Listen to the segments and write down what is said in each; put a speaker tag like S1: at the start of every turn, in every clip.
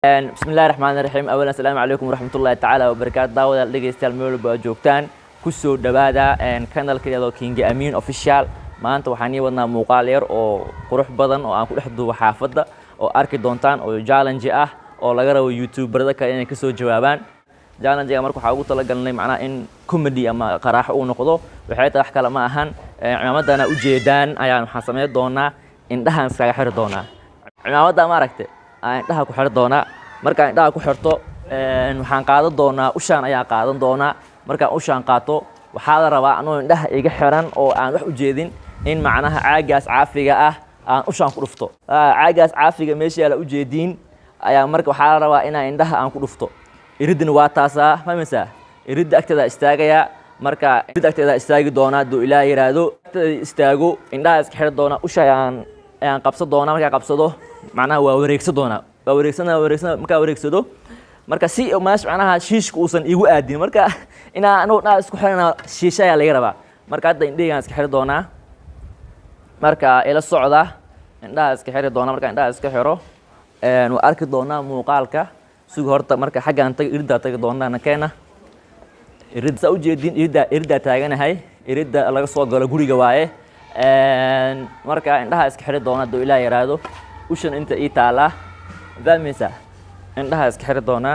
S1: بسم الله الرحمن الرحيم أولا السلام عليكم ورحمة الله تعالى وبركاته دعوة لجيستال ميلو جوكتان كسو دبادة كانال كده كينج أمين أوفيشال ما أنت وحني ودنا مقالير أو قروح بدن أو أكل حدو حافظة أو أركي دونتان أو جالنج أو لجرا يوتيوب بردا كأنه كسو جوابان جالنج أمركو حاول تلاقي معنا إن كوميدي أما قراح أو نقضه بحيث أحكي لما أهان عمدنا أوجدان أيام حسمية دونا إن دهان ساحر دونا عمدا ما ركت indhaha ku xir doona marka indhaha ku xirto waxaan qaadan doonaa ushaan ayaa qaadan doona marka ushaan qaato waxa la rabaa inuu indhaha iga xiran oo aan wax u jeedin in macnaha caagaas caafiga ah aan ushaan ku dhufto caagaas caafiga meesha la u jeedin ayaa marka waxa la rabaa in indhaha aan ku dhufto iridina waa taasa fahmaysaa irid agtada istaagaya marka irid agtada istaagi doona duu ilaa yiraahdo istaago indhaha iska xir doona ushaan ayaan qabsan doona marka qabsado macnaha waa wareegsan doona waa wareegsan marka wareegsado marka si maash macnaha shiishku uusan igu aadin marka inaan dhaa isku xirana shiishaya laga rabaa marka hadda indhahan iska xir doona marka ila socda indhaha iska xir doona marka indhaha iska xiro waa arki doona muuqaalka suuq horta marka xagaan tag irida tag doona nakeena irida u jeedin irida taaganahay irida laga soo galo guriga waaye marka indhaha iska xir doona doo ilaa yiraahdo ushan inta ii taala fahmaysa indhaha iska xir doona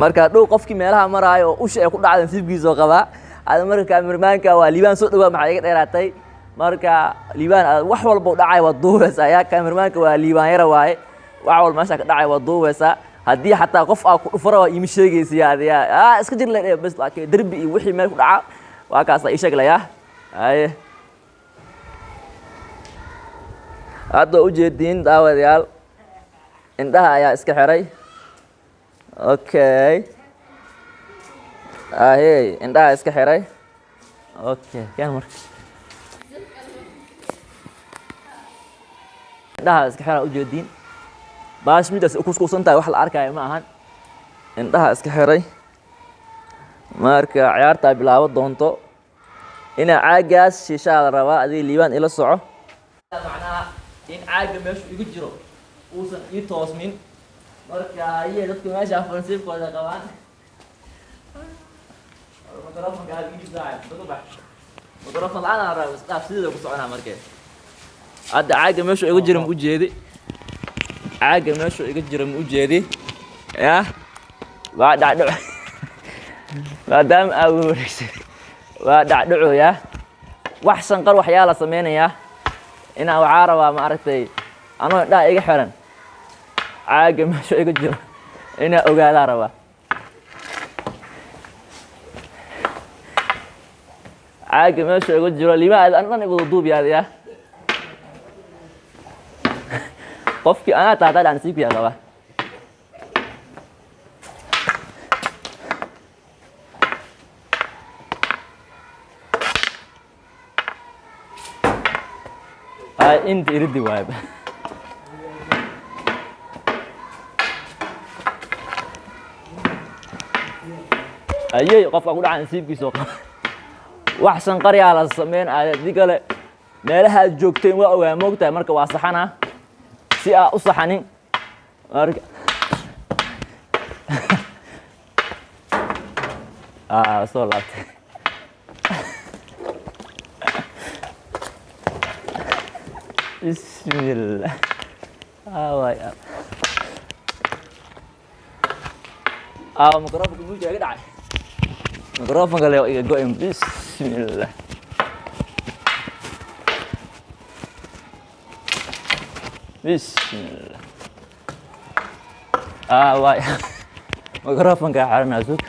S1: marka dhow qofkii meelaha maraayo usha ay ku dhacdan sibgiisoo qaba aad marka kaamiramanka waa liibaan soo dhawaa maxay iga dheeraatay marka liibaan wax walba dhacay waa duubeysa ayaa kaamiramanka waa liibaan yara waaye wax walba meesha ka dhacay waa duubeysa haddii xataa qof aa ku dhufara waa iimi sheegaysa adiga iska jir leeyahay bas laakiin darbi iyo wixii meel ku dhaca waa kaas ay sheeglayaa ay hadda u jeedin daawadayaal indhaha ayaa iska xiray okay indhaha iska xiray okay kan marka indhaha iska xiray u jeedin baash midaas ku iskuusan tahay wax la arkayo ma ahan indhaha iska xiray marka ciyaarta bilaabo doonto ina caagaas shiisha la rabaa adii liibaan ila soco macnaha in caaga meeshu igu jiro uusan ii toosmin marka ayay dadku meesha faransiiskooda qabaan mikrofonka aad ii saac mikrofon aan rabo staff sidoo ku soconaa markay hadda caaga meeshu igu jiro ma u jeedi caaga meeshu igu jiro ma u jeedi ya waa dhacdhac maadaama aad wareegsay waa dhacdhaco ya wax sanqar waxyaala sameynaya ina waxa rabaa ma aragtay anoo indhaha iga xiran caaga meesha iga jiro ina ogaada rabaa caaga meesha iga jiro liibaad anna igu duubiyaadaya qofkii ana taata dhan si fiican rabaa انت يردي وايب ايي قفka ku dhacan siibkiisoo wax san qariya la sameyn aadi kale meelaha joogteen waa ogaa moogtahay marka waa saxana si aa u saxanin marka soo laabtay بسم الله واي ميكروفونك مو جاي دحاي ميكروفونك له iga go'in بسم الله بسم الله واي ميكروفونك حرنا سوق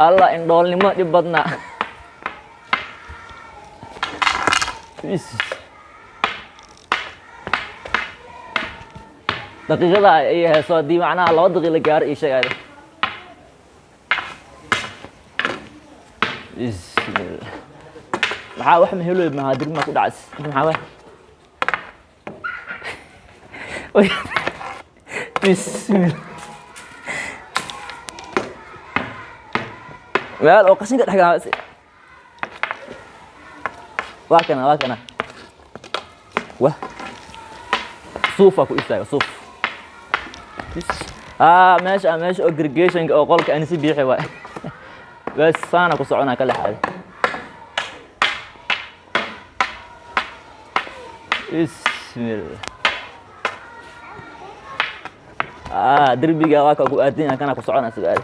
S1: الله indhoolnimo dhib badna دقيقة هي صدي معناها لو دقيقة لقار إيش هذا بسم الله محاول حمل هلو ابن هادر ما كود عس محاول بسم الله ما لو قسم قد حاجة واكنا wah suufa ku istaaga suuf meesha aggregation oo qolka aan si biixi waa bas saana ku soconaa kala xaday bismillah derbiga waa ka ku aadin kana ku soconaa su'aal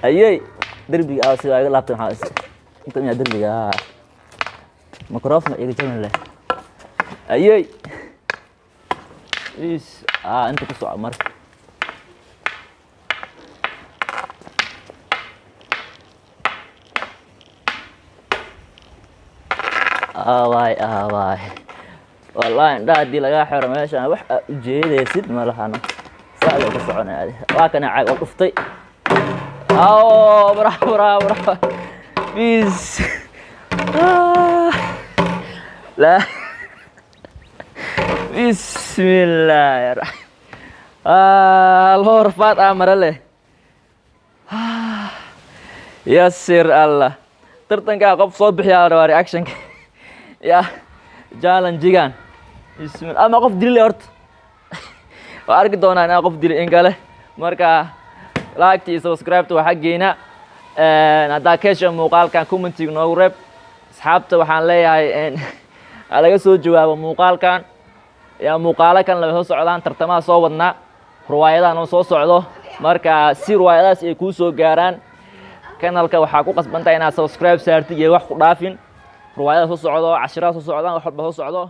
S1: ayay derbiga sida ay laabtan waxa inta miya derbiga ميكروفون iga jaban leh ayay is inta ku soo mar waay wallahi indhaadii laga xiro meeshaan wax u jeedaysid ma lahano saada ku soconaa waa kana caag oo dhuftay bravo bis لا بسم الله الله رفعت أمر له يسر الله ترتنقى قف صبح يا رواري أكشن يا جالن جيجان بسم الله أما قف دليل أرت وأرك دونا أنا قف دليل إنقاله مركا لايك سبسكرايب تو حقينا ندا كيش مقال كان كومنتي نورب أصحابته وحان ليهاي laga soo jawaabo muuqaalkan muuqaalo kan la soo socdaan tartamaha soo wadnaa riwaayadahan oo soo socdo marka si riwaayadaas ay ku soo gaaraan kanalka waxa ku qasbantaa inaad subscribe saartid iyo wax ku dhaafin riwaayadaha soo socdo 10 soo socdaan wax walba soo socdo